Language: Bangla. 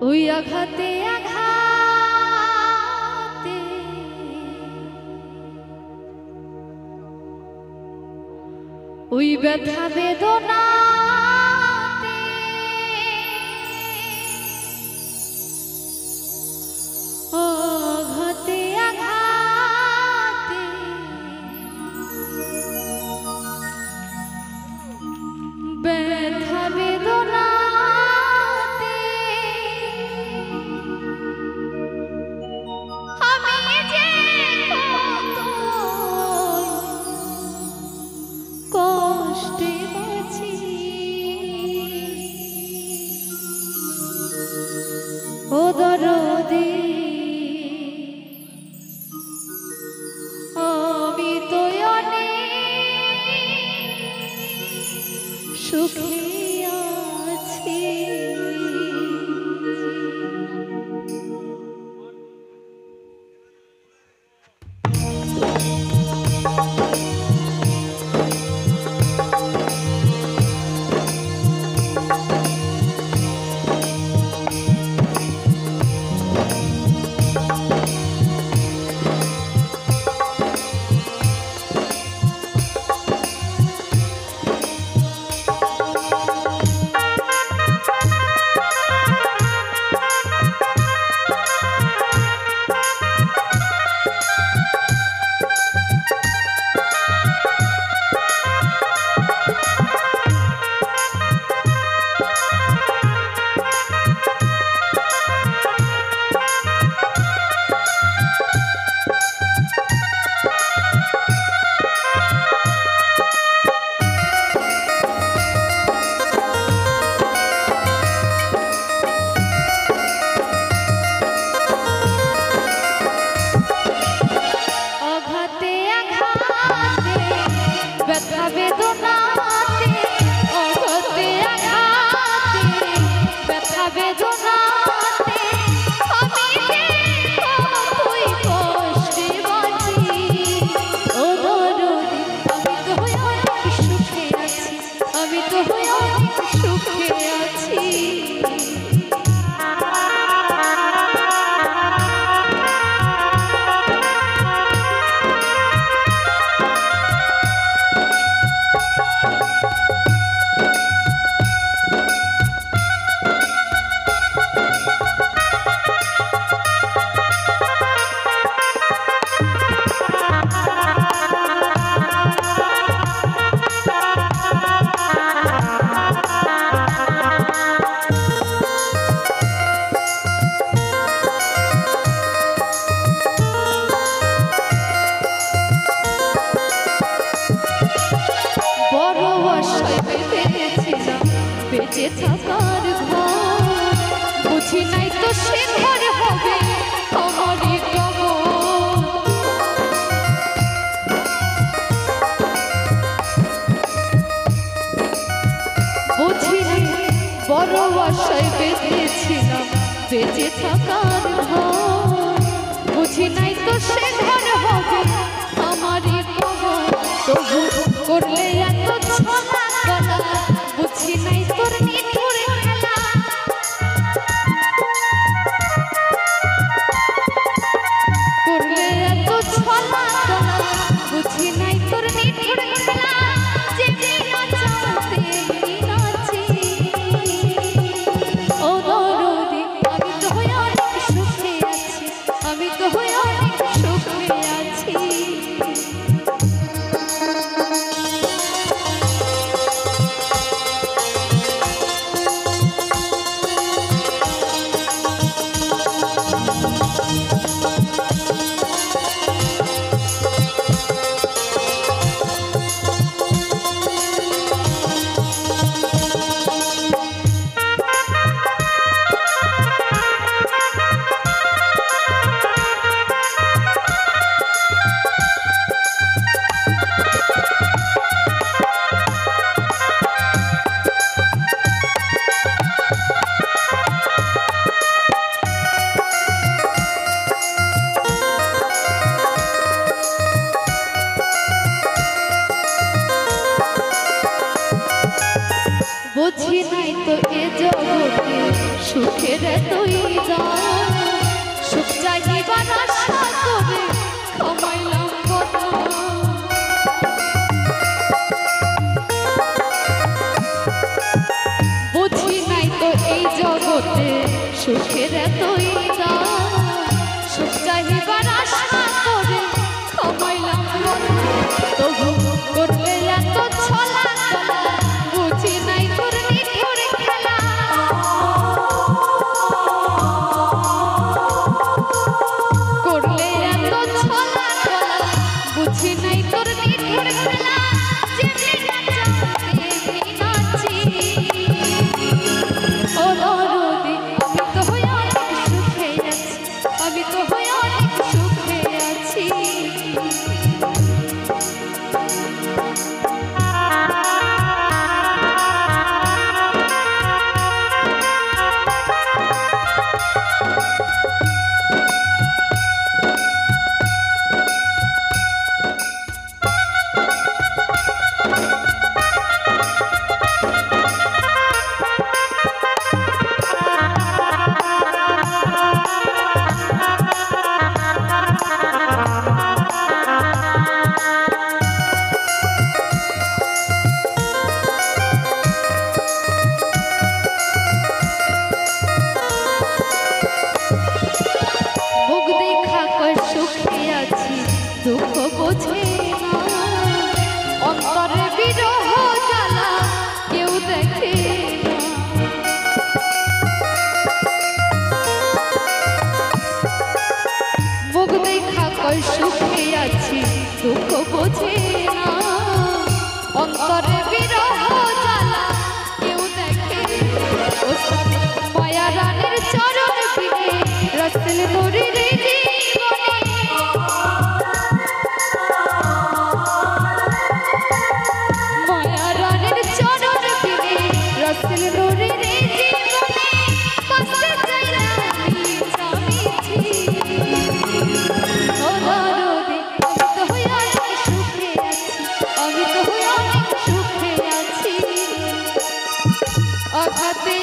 ওই আঘাতে আঘাতে ওই ব্যথা বেদনাতে আঘাতে আঘাতে ব্যথা বেদনাতে আমি যে কষ্টে আছি ও দরদে আমি তো অনেক সুখে আছি। বেঁচে থাকার ঘর বুঝি নাই তো সে ঘর হবে আমারই কবর। বুঝি নাই বড় আশায় বেঁধেছিলাম বেঁচে থাকার ঘর বুঝি নাই তো সে ঘর হবে আমারই কবর। তবু করলে এত ছলা গলা বুঝি নাই তোর নিঠুর খেলা করলে এত ছলা গলা বুঝি নাই তোর নিঠুর খেলা যে নাচতে নাচি ও দরদি আমি তো হয়ে অনেক সুখে আছি আমি তো হয়ে অনেক সুখে সুখের তুই যা সুখ চাহিবার আশা করে কামাইলাম বদনাম। বুঝি নাই তো এই জগতে সুখের তুই যা সুখ চাহিবার আশা করে কামাইলাম বদনাম। তবু করলে এত ছলা বুঝি নাই তোর নিঠুর খেলা। করলে এত ছলা বুঝি নাই তোর নিঠুর খেলা। যেমনি নাচাও তেমনি নাচি। ও দরদি আমি তো হয়ে অনেক সুখে আছি, আমি তো হয়ে অনেক সুখে আছি। দুঃখ বোঝে না অন্তরে বিরহ জ্বালা কেউ দেখে না। মুখ দেখা কয় সুখে আছি দুঃখ বোঝে না অন্তরে বিরহ জ্বালা কেউ দেখে। মায়া রানের চরণ বিনে রাসেল নূরের আঘাতে